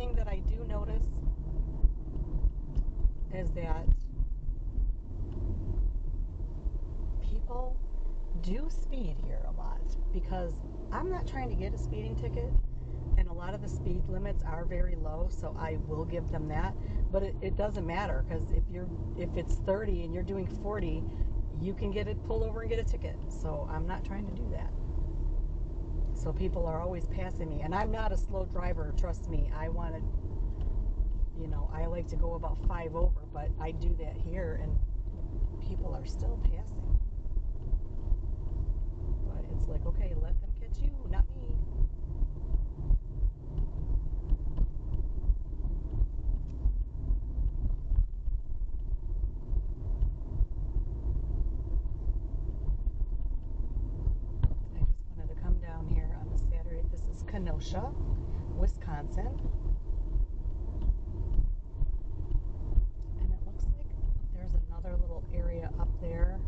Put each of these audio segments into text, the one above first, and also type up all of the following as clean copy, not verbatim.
thing that I do notice is that people do speed here a lot, because I'm not trying to get a speeding ticket, and a lot of the speed limits are very low, so I will give them that. But it doesn't matter, because if it's 30 and you're doing 40, you can get it pulled over and get a ticket. So I'm not trying to do that. So people are always passing me, and I'm not a slow driver, trust me. I want to, I like to go about 5 over, but I do that here, and people are still passing. But it's like, okay, let them catch you, not me. I just wanted to come down here on a Saturday. This is Kenosha, Wisconsin. And it looks like there's another little area up there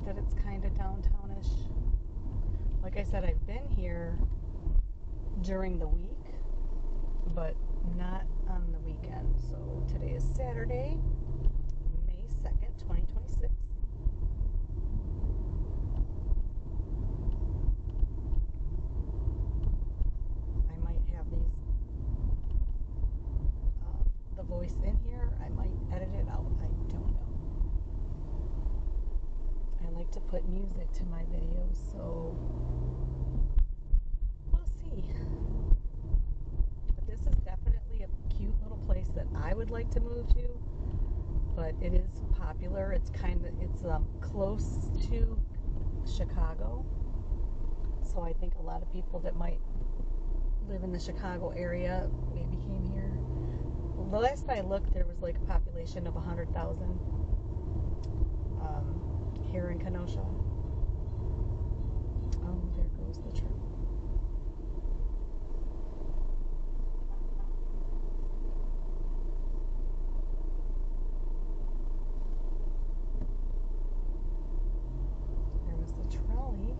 that it's kind of downtownish. Like I said, I've been here during the week, but not on the weekend. So today is Saturday, May 2nd, 2026. I might have the voice in here. I might edit it out. I don't know. I like to put music to my videos, so we'll see. But this is definitely a cute little place that I would like to move to. But it is popular. It's close to Chicago, so I think a lot of people that might live in the Chicago area maybe came here. The last I looked, there was like a population of 100,000 here in Kenosha. Oh, there goes the truck. There was the trolley.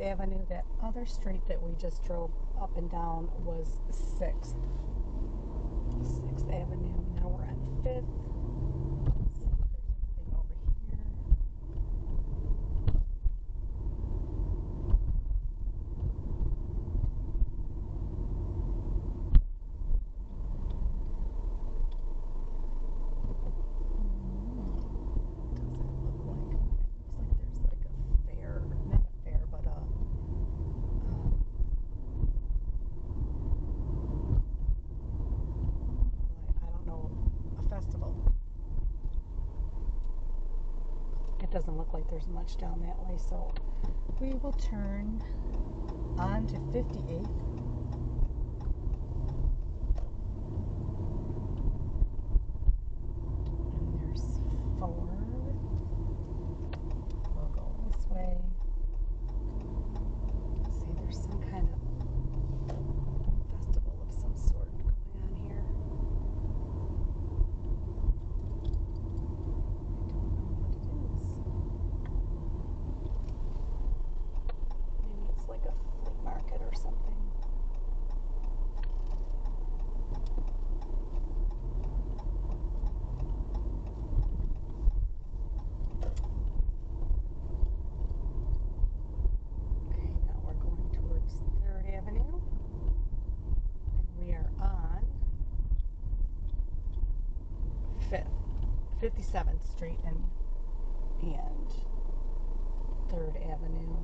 Avenue. That other street that we just drove up and down was 6th. 6th Avenue. Now we're on 5th. Let's see if there's anything over here. Doesn't look like there's much down that way, so we will turn on to 58th. And there's 4. We'll go this way. Let's see, there's some kind of festival of some sort going on here. Or something. Okay, now we're going towards 3rd Avenue, and we are on 57th Street and 3rd Avenue.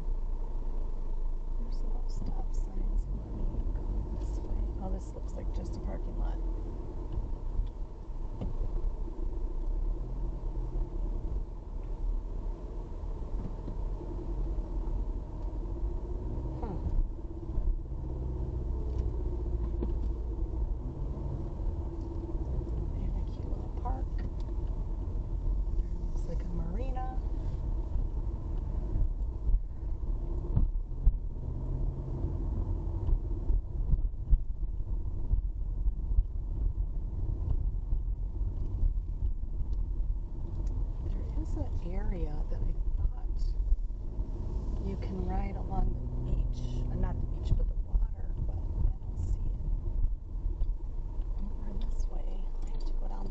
There's no stop signs. Let me go this way. Oh, this looks like just a parking lot. And a cute little park. There looks like a marina. Area that I thought you can ride along the beach, not the beach, but the water, but I don't see it. Over this way, I have to go down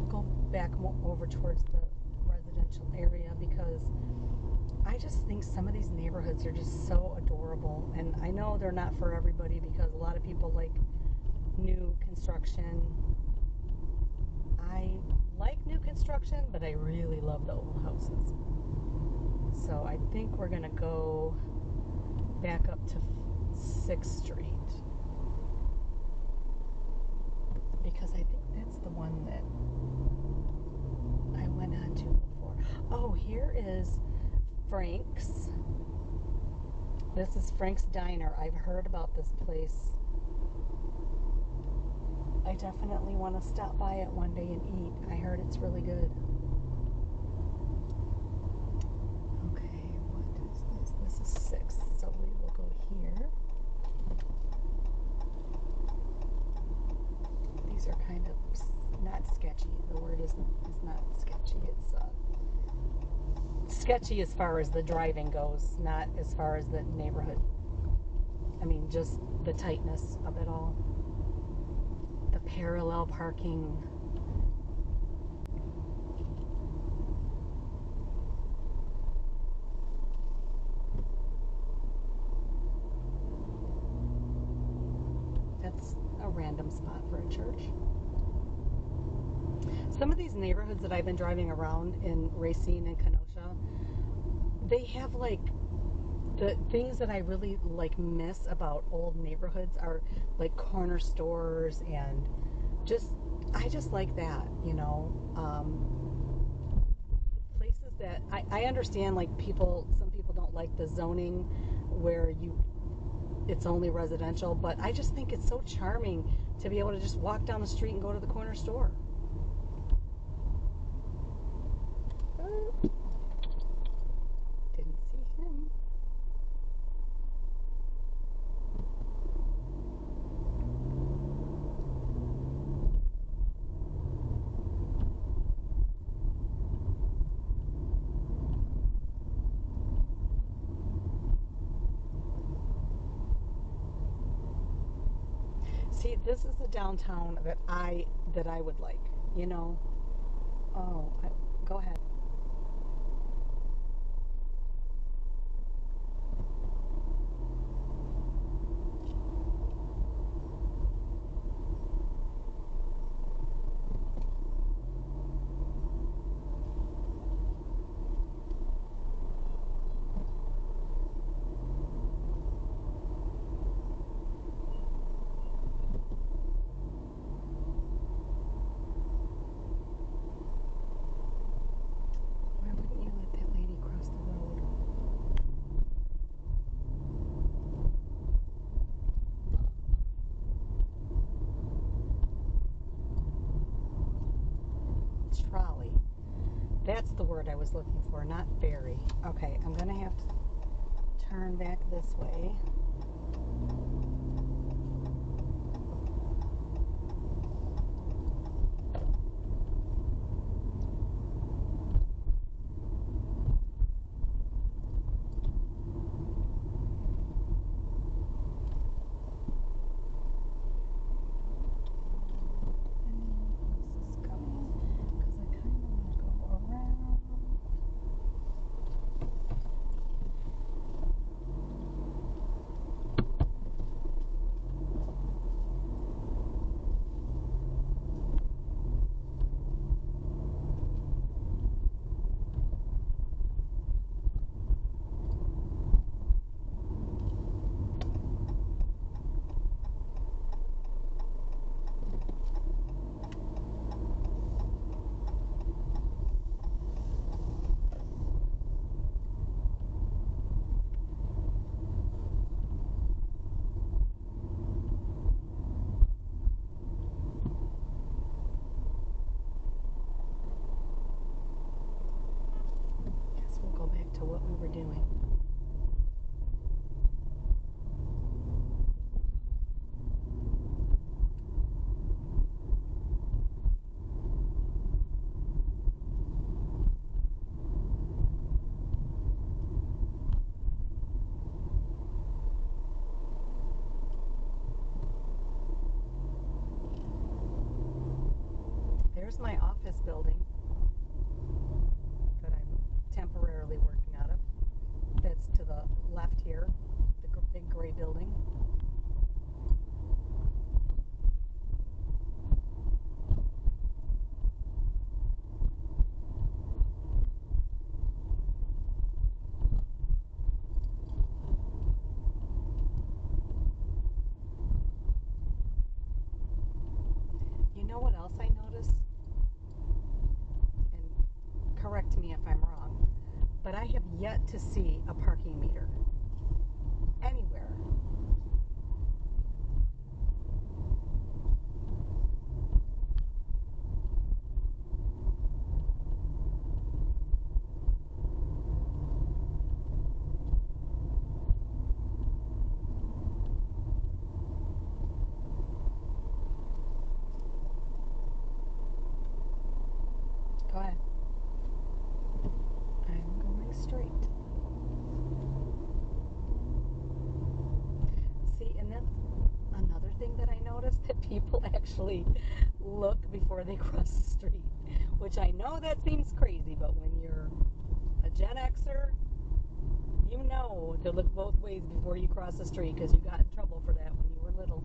go back over towards the residential area, because I just think some of these neighborhoods are just so adorable, and I know they're not for everybody, because a lot of people like new construction. I like new construction, but I really love the old houses. So I think we're gonna go back up to 6th Street, because I think that's the one that I went on to before. Oh, here is Frank's. This is Frank's Diner. I've heard about this place. I definitely want to stop by it one day and eat. I heard it's really good. Okay, what is this? This is 6th, so we will go here. These are kind of not sketchy. The word is not sketchy. It's sketchy as far as the driving goes, not as far as the neighborhood. I mean, just the tightness of it all. The parallel parking. That's a random spot for a church. Some of these neighborhoods that I've been driving around in Racine and Kenosha, they have like the things that I really like miss about old neighborhoods are like corner stores and I just like that, you know, places that I understand, like some people don't like the zoning where it's only residential, but I just think it's so charming to be able to just walk down the street and go to the corner store. Didn't see him. this is the downtown that I would like, you know. Oh, go ahead. Why wouldn't you let that lady cross the road? Trolley. That's the word I was looking for, not ferry. Okay, I'm gonna have to turn back this way. This is coming because I kind of want to go around. Guess we'll go back to what we were doing. There's my office building that I'm temporarily working out of. That's to the left here, the big gray building. You know what else I noticed? And correct me if I'm wrong, but I have yet to see a parking meter anywhere. Go ahead. I'm going straight. See, and that's another thing that I noticed, that people actually look before they cross the street, which I know that seems crazy, but when you're a Gen Xer, you know to look both ways before you cross the street because you got in trouble for that when you were little.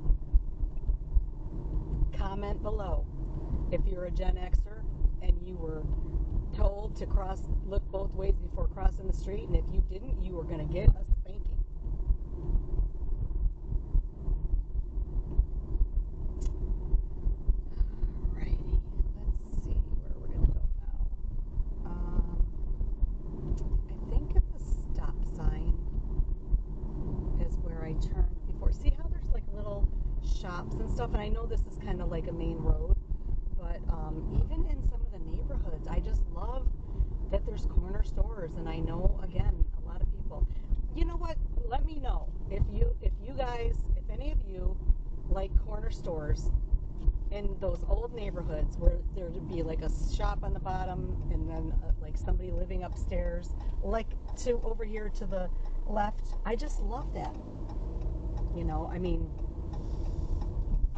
Comment below if you're a Gen Xer and you were told to look both ways before crossing the street, and if you didn't, you were going to get a spanking. Alrighty, let's see where we're going to go now. I think at the stop sign is where I turned before. See how there's like little shops and stuff, and I know this is kind of like a main road, but even in some of the neighborhoods, I just love that there's corner stores, and I know, again, a lot of people. You know what? Let me know if you guys, if any of you like corner stores in those old neighborhoods where there'd be like a shop on the bottom and then like somebody living upstairs, like to over here to the left. I just love that. You know, I mean,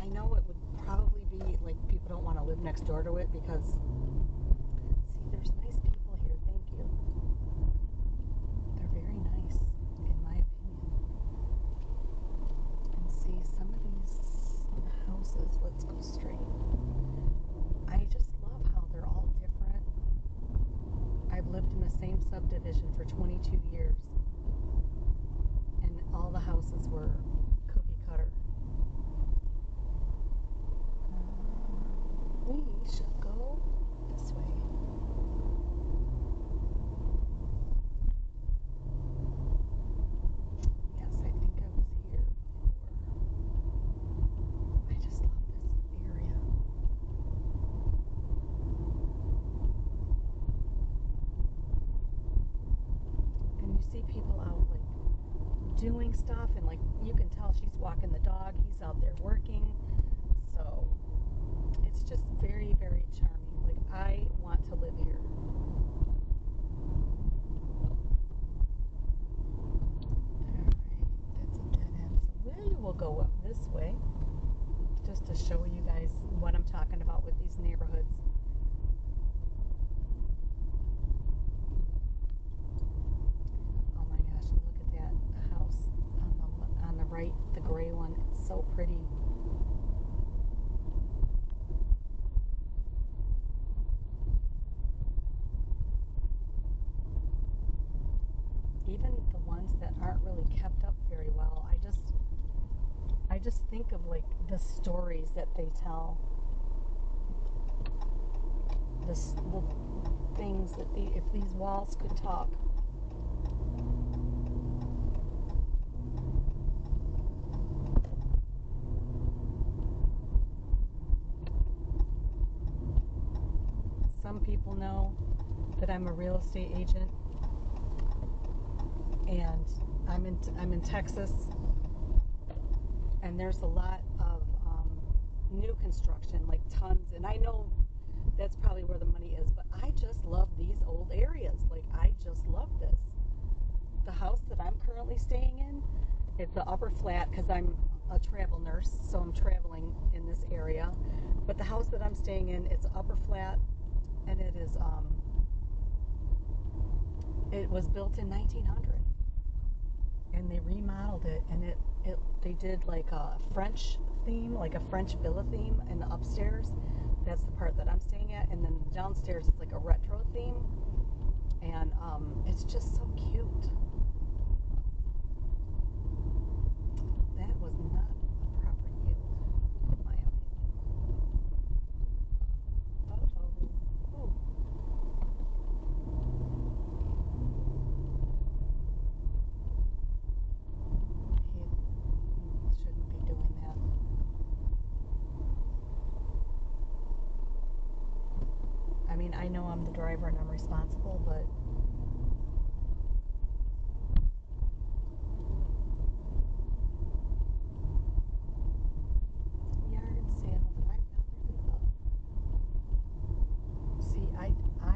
I know it would probably be like people don't want to live next door to it because, see, there's nice people here. Thank you. They're very nice, in my opinion. And see, some of these houses, let's go straight. I just love how they're all different. I've lived in the same subdivision for 22 years, and all the houses were cookie cutter. We should go this way. Yes, I think I was here before. I just love this area. And you see people out like doing stuff, and like you can tell she's walking the dog, he's out there working. So it's just very, very charming. Like, I want to live here. Alright, that's a dead end. So we will go up this way just to show you guys what I'm talking about with these neighborhoods. Oh my gosh, look at that house on the right, the gray one. It's so pretty. Even the ones that aren't really kept up very well, I just think of like the stories that they tell, the things that if these walls could talk. Some people know that I'm a real estate agent, and I'm in Texas, and there's a lot of new construction, like tons, and I know that's probably where the money is, but I just love these old areas. Like, I just love this. The house that I'm currently staying in, it's the upper flat because I'm a travel nurse, so I'm traveling in this area. But the house that I'm staying in, it's upper flat, and it is it was built in 1900, and they remodeled it, and they did like a French theme, like a French villa theme in the upstairs. That's the part that I'm staying at, and then downstairs is like a retro theme, and it's just so cute. That was not a proper yield, in my opinion. Uh-oh. Ooh. He shouldn't be doing that. I mean, I know I'm the driver and I'm responsible, but yard sale, but I've not really looked. See, I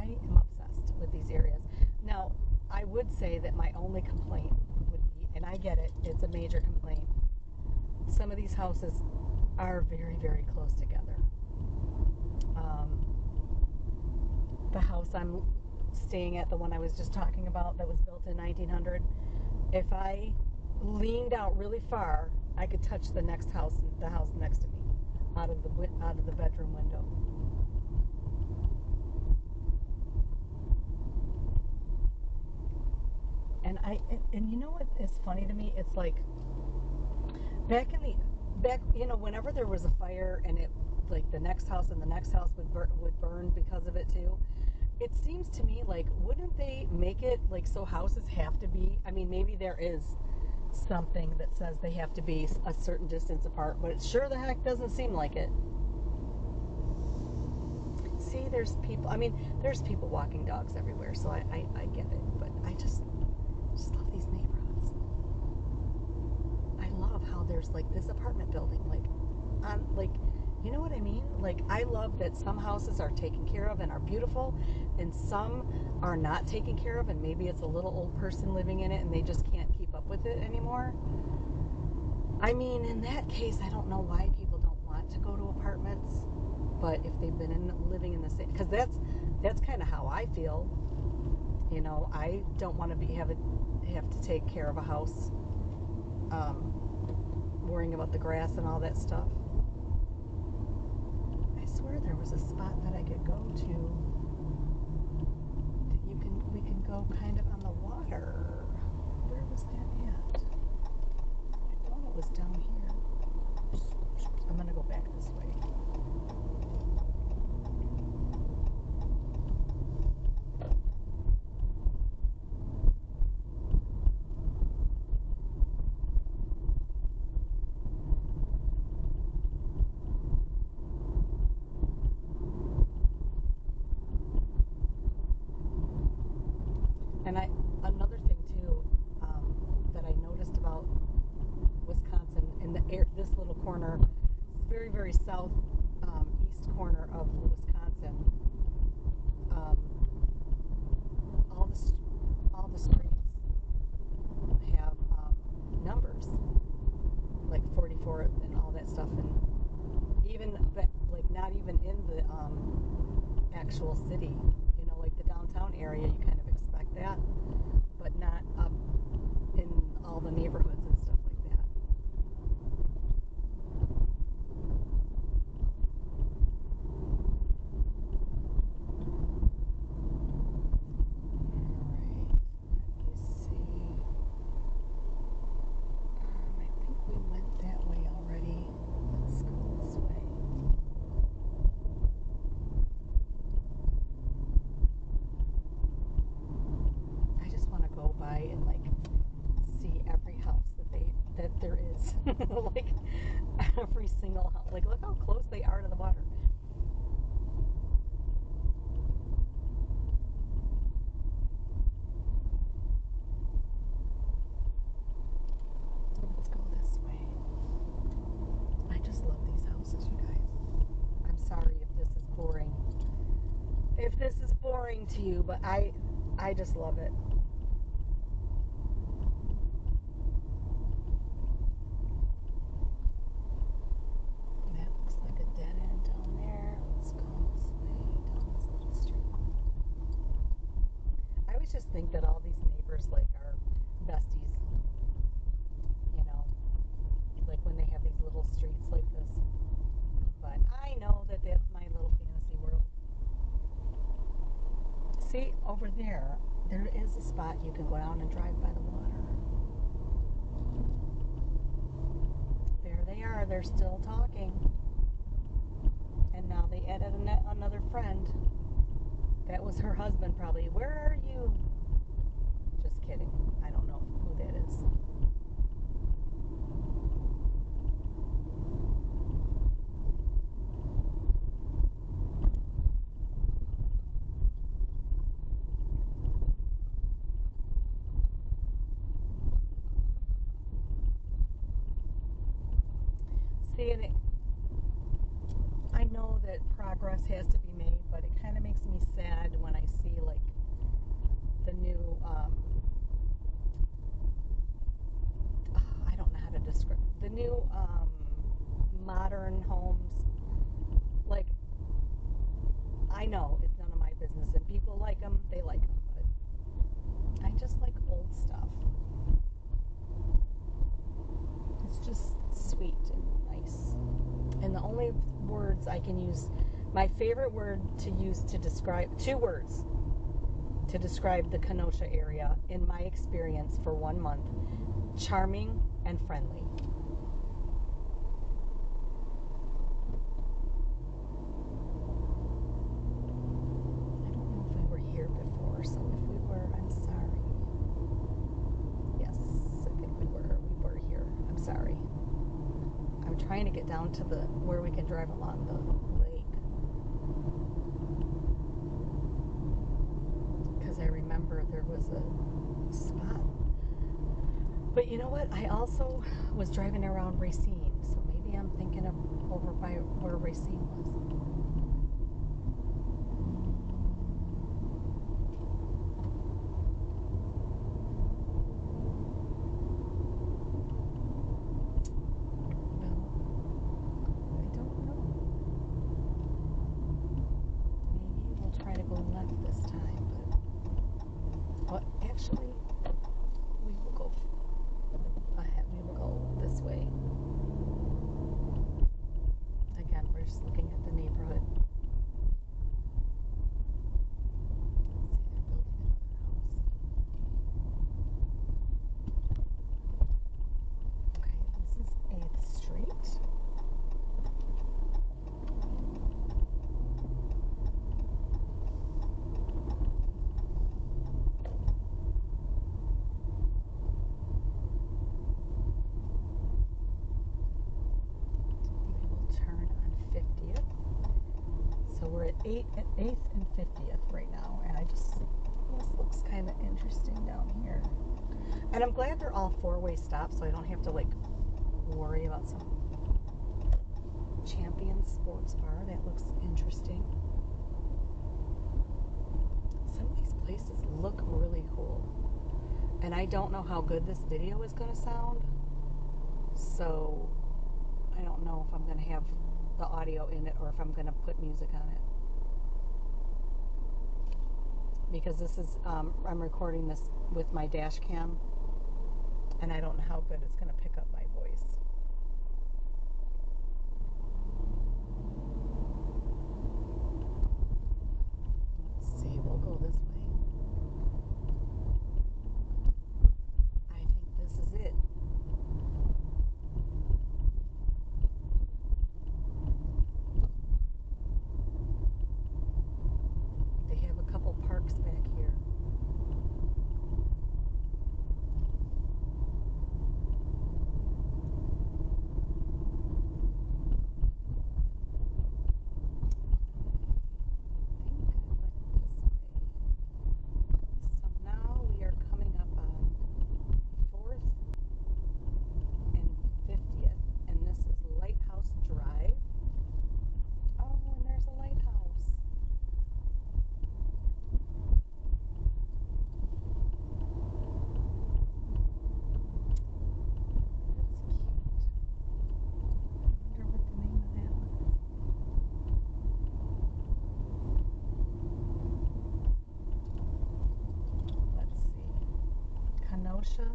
am obsessed with these areas. Now, I would say that my only complaint would be, and I get it, it's a major complaint, some of these houses are very, very close together. The house I'm staying at, the one I was just talking about that was built in 1900, if I leaned out really far, I could touch the next house, the house next to me, out of the bedroom window. And you know what is funny to me? It's like back whenever there was a fire, and it, like, the next house and the next house would burn because of it too. It seems to me like, wouldn't they make it like so houses have to be, I mean, maybe there is something that says they have to be a certain distance apart, but it sure the heck doesn't seem like it. See, there's people walking dogs everywhere, so I get it, but I just love these neighborhoods. I love how there's like this apartment building, like, on, like, you know what I mean? Like, I love that some houses are taken care of and are beautiful, and some are not taken care of, and maybe it's a little old person living in it and they just can't keep up with it anymore. I mean, in that case, I don't know why people don't want want to go to apartments, but if they've been living in the same, because that's kind of how I feel. You know, I don't want to have to take care of a house, worrying about the grass and all that stuff. I swear there was a spot that I could go to. We can go kind of on the water. Where was that at? I thought it was down here. I'm gonna go back this way. And another thing too, that I noticed about Wisconsin in this little corner, very, very south east corner of Wisconsin, all the streets have numbers like 44 and all that stuff, and even like not even in the actual city, you know, like the downtown area, you kind of expect that, but not up in all the neighborhoods and stuff like that. And like see every house that there is. Like every single house. Like look how close they are to the water. Let's go this way. I just love these houses, you guys. I'm sorry if this is boring. If this is boring to you, but I just love it. Just think that all these neighbors like are besties, you know, like when they have these little streets like this. But I know that that's my little fantasy world. See, over there is a spot you can go down and drive by the water. There they are. They're still talking. And now they added another friend. That was her husband probably. Where are you? Just kidding. I don't know who that is. See, and I know that progress has to be made, but it kind of makes me sad when I see like the new I don't know how to describe the new modern homes. Like, I know it's none of my business, and people like them, they like them, but I just like old stuff. It's just sweet and nice. And the only words I can use, my favorite word to use to describe, 2 words to describe the Kenosha area in my experience for 1 month: charming and friendly. I don't know if we were here before, so if we were, I'm sorry. Yes, I think we were here. I'm sorry. I'm trying to get down to where we can drive along the lake, because I remember there was a spot. But you know what? I also was driving around Racine, so maybe I'm thinking of over by where Racine was. No, I don't actually, we will go ahead. We will go this way. Again, we're just looking at the neighborhood. We're at 8th and 50th right now, and this looks kind of interesting down here. And I'm glad they're all four-way stops, so I don't have to like worry about some Champion sports bar. That looks interesting. Some of these places look really cool, and I don't know how good this video is going to sound, so I don't know if I'm going to have the audio in it or if I'm going to put music on it, because this is I'm recording this with my dash cam, and I don't know how good it's going to pick up my voice. Let's see, we'll go this way. I think this is it. Parks back here. So now we are coming up on 4th and 50th, and this is Lighthouse Drive. Oh, and there's a lighthouse. Kenosha,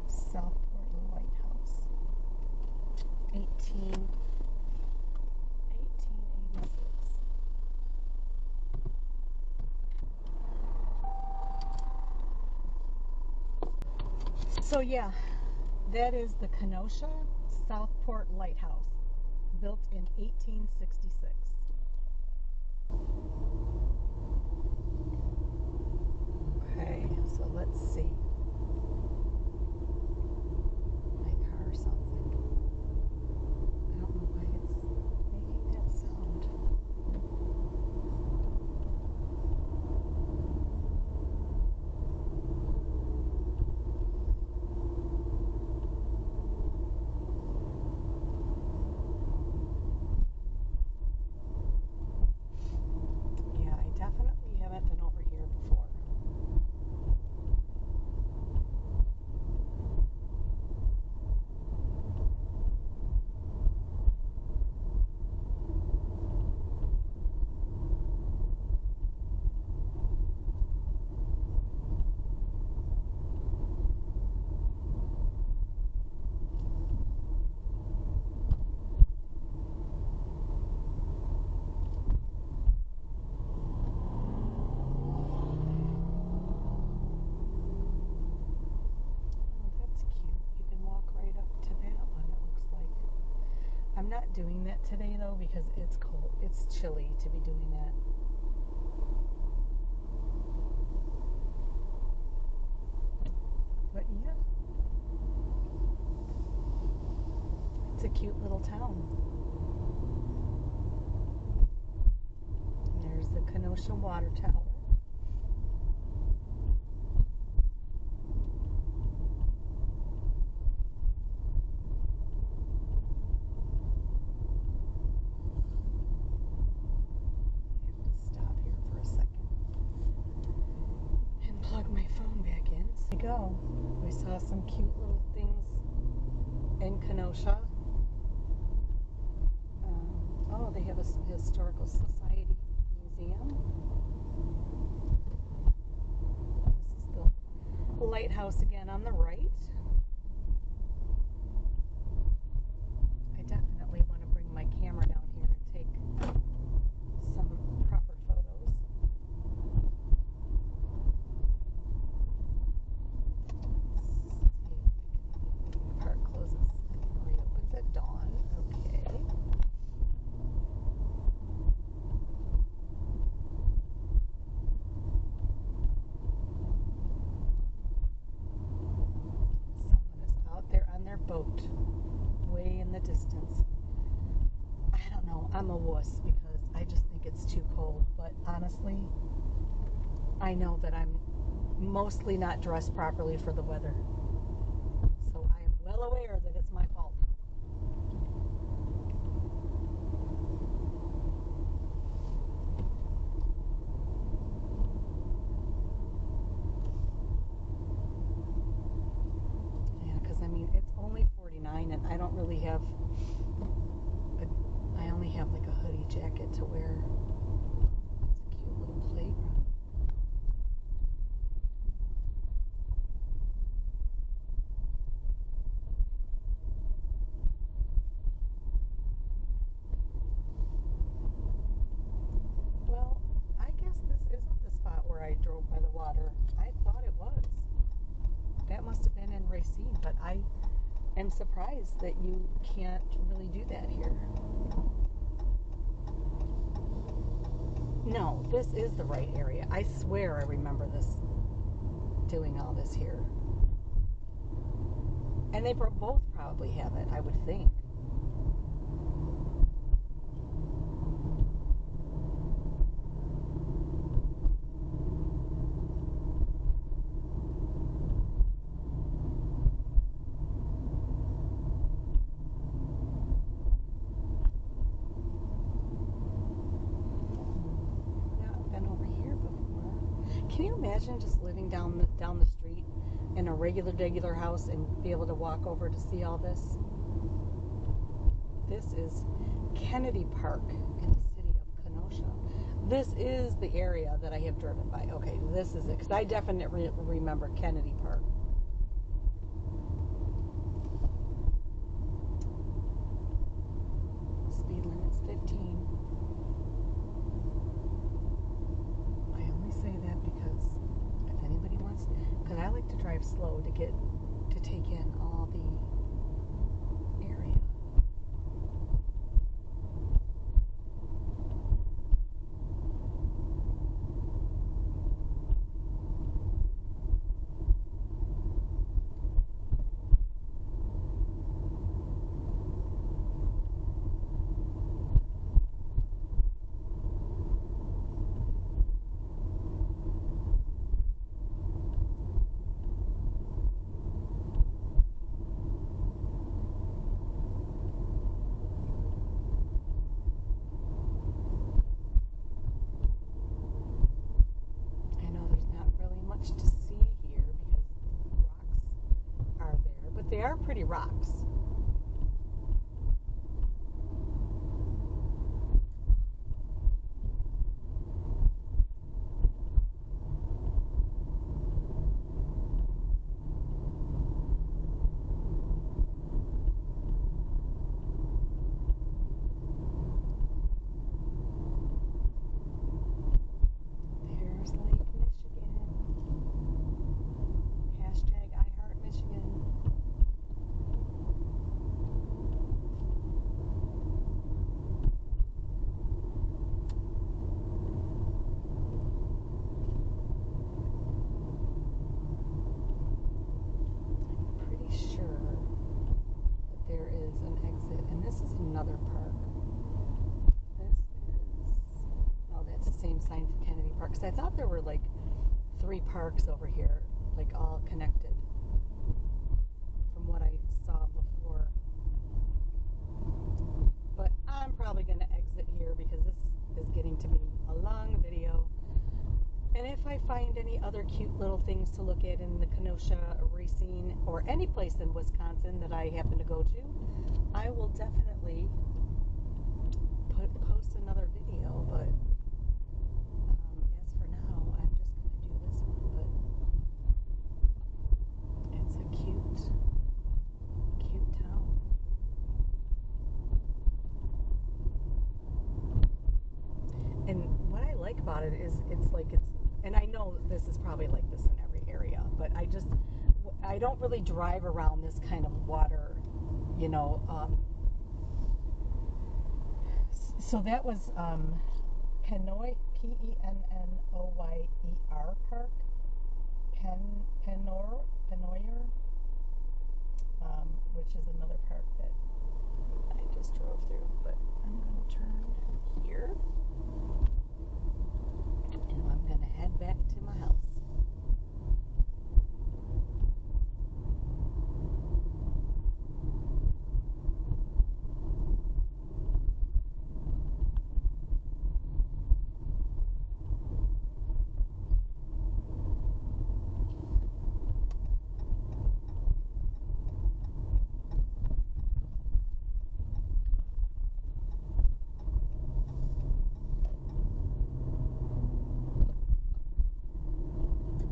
Southport Lighthouse, 1886. So yeah, that is the Kenosha Southport Lighthouse, built in 1866. Okay, so let's see. My car sounds like, I don't know why it's making that sound. Yeah, I definitely haven't been over here before. I'm not doing that today though because it's cold. It's chilly to be doing that. But yeah, it's a cute little town. And there's the Kenosha Water Tower. Go. We saw some cute little things in Kenosha. Oh, they have a historical society museum. This is lighthouse again on the right. I definitely want to bring my camera down here and take some proper photos. The park closes and reopens at dawn. Okay. On their boat way in the distance. I don't know, I'm a wuss because I just think it's too cold, but honestly I know that I'm mostly not dressed properly for the weather, so I am well aware that it's my fault. I mean, it's only 49 and I don't really have I only have like a hoodie jacket to wear. It's a cute little playground. Well, I guess this isn't the spot where I drove by the water. I thought it was. That must have been in Racine, but I am surprised that you can't really do that here. No, this is the right area. I swear I remember this, doing all this here. And they both probably have it, I would think. Can you imagine just living down the street in a regular house and be able to walk over to see all this? This is Kennedy Park in the city of Kenosha. This is the area that I have driven by. Okay, this is it, because I definitely remember Kennedy Park. Speed limit's 15. I only say that because if anybody wants, because I like to drive slow to take in all the area. To see here because rocks are there, but they are pretty rocks. There's Lake Michigan. #IHeartMichigan. I'm pretty sure that there is an exit, and this is another park. That's the same sign for Kennedy Park, because I thought there were like 3 parks over here, like all connected from what I saw before. But I'm probably going to exit here because this is getting to be a long video. And if I find any other cute little things to look at in the Kenosha, Racine, or any place in Wisconsin that I happen to go to, I will definitely post another video. But as for now, I'm just going to do this one. about it is and I know this is probably like this in every area, but I don't really drive around this kind of water, you know. So that was Penoyer Park, Penoyer, which is another park that I just drove through. But I'm going to turn here, and I'm going to head back to my house.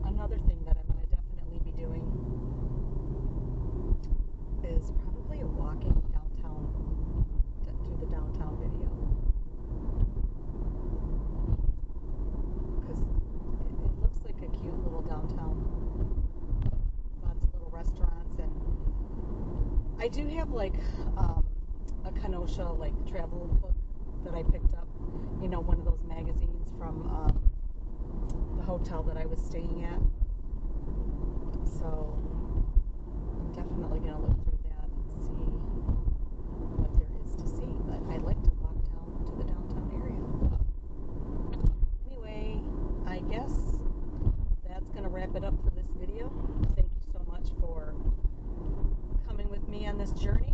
Another thing that I'm going to definitely be doing is probably a walking downtown, through the downtown video, because it looks like a cute little downtown, lots of little restaurants, and I do have like a Kenosha like travel book that I picked up, you know, one of those magazines from the hotel that I was staying at. So I'm definitely going to look through that and see what there is to see. But I like to walk down to the downtown area. Anyway, I guess that's going to wrap it up for this video. Thank you so much for coming with me on this journey.